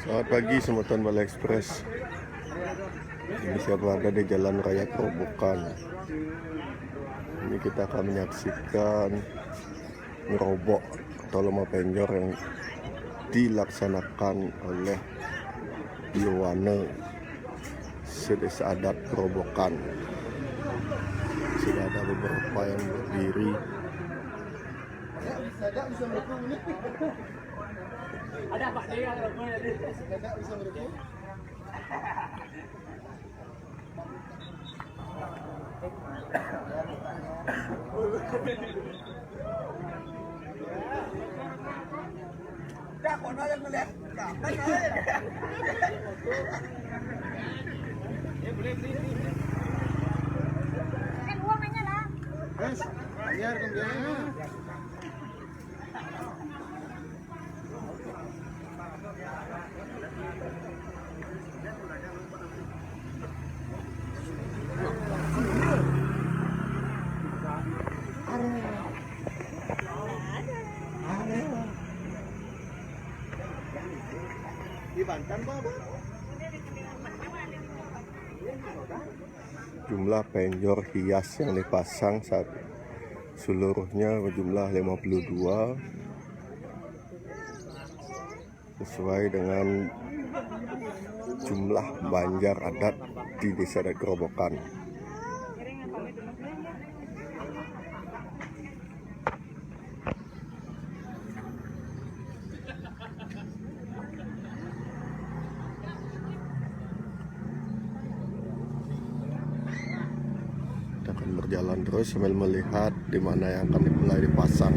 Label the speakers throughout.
Speaker 1: Selamat pagi semutan Balai Express. Ini saya berada di Jalan Raya Kerobokan. Ini kita akan menyaksikan ngerobok atau lomba penjor yang dilaksanakan oleh Yowane Sedesa Adat Kerobokan. Sudah ada beberapa yang berdiri.
Speaker 2: Ada Pak dia ada bisa merujuk. Dah kau nak ngelihat. Boleh beli.
Speaker 3: Kan uangnya lah.
Speaker 2: Yes, biar kemudian.
Speaker 1: Jumlah penjor hias yang dipasang saat seluruhnya berjumlah 52 sesuai dengan jumlah banjar adat di Desa Adat Kerobokan. Kita akan berjalan terus sambil melihat di mana yang akan mulai dipasang.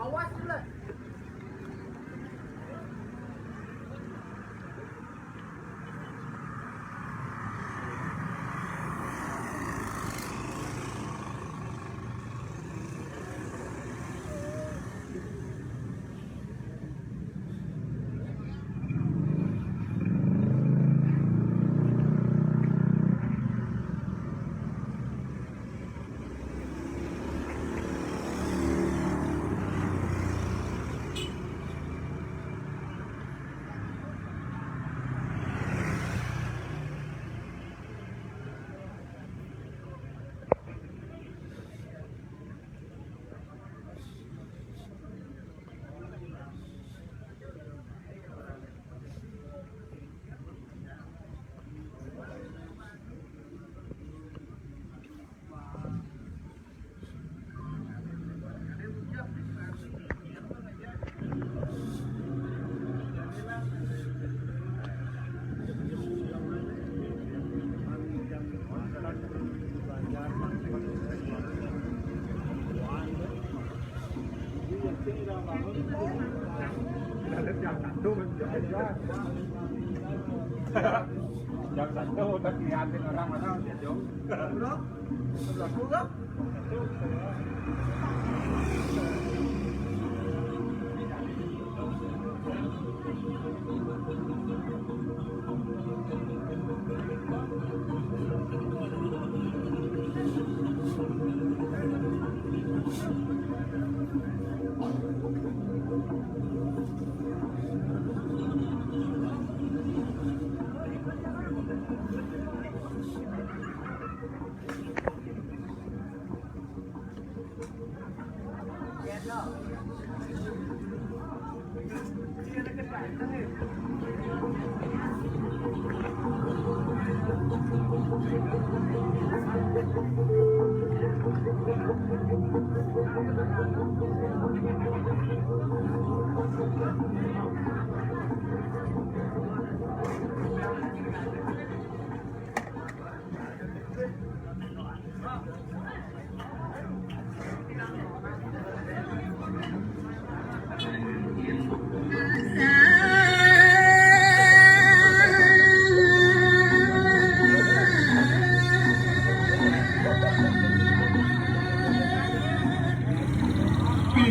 Speaker 2: Awas pula. Yang satu udah ngeliatin orang mana dia jauh. Udah.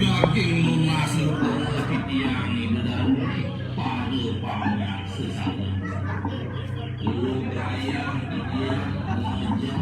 Speaker 3: daging lumasing ko titiangin na damay pada pangyak sesama. Lugaya dia aja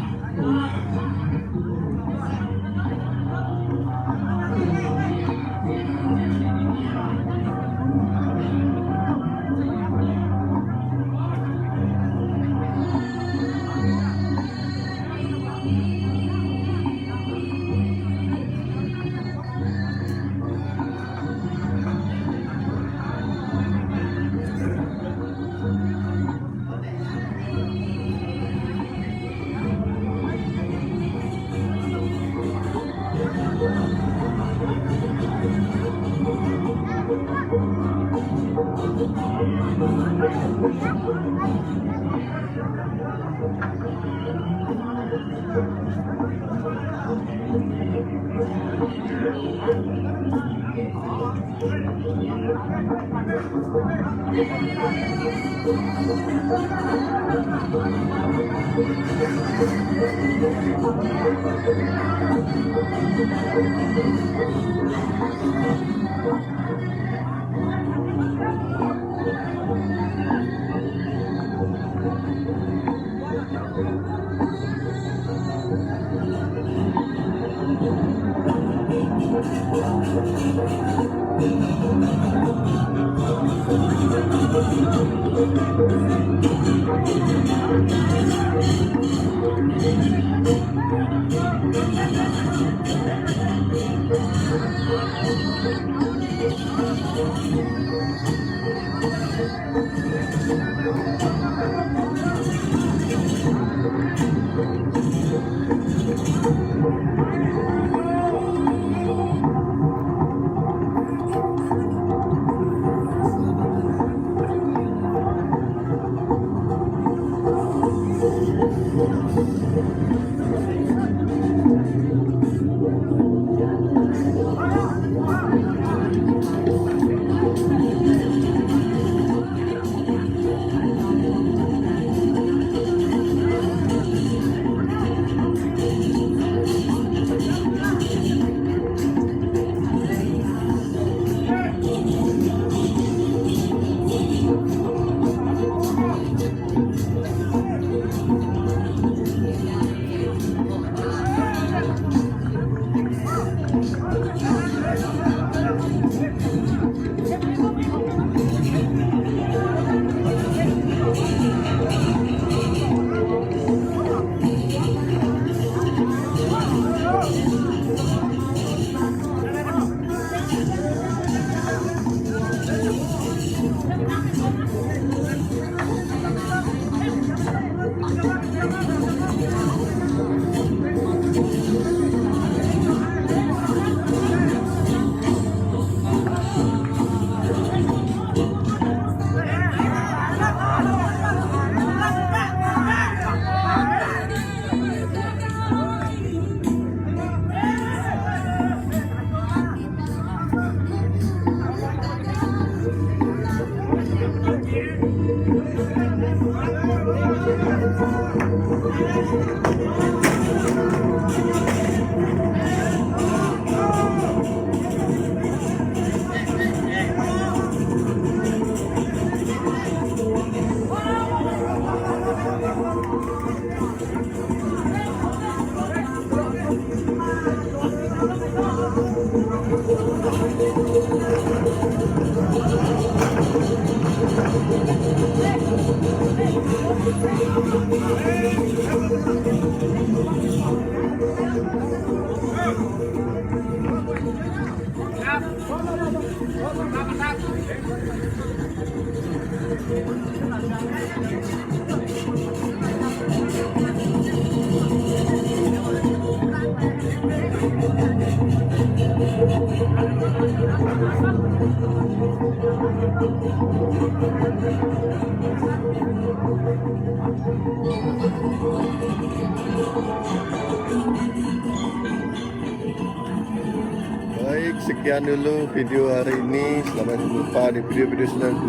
Speaker 1: Baik, sekian dulu video hari ini. Selamat jumpa di video-video selanjutnya.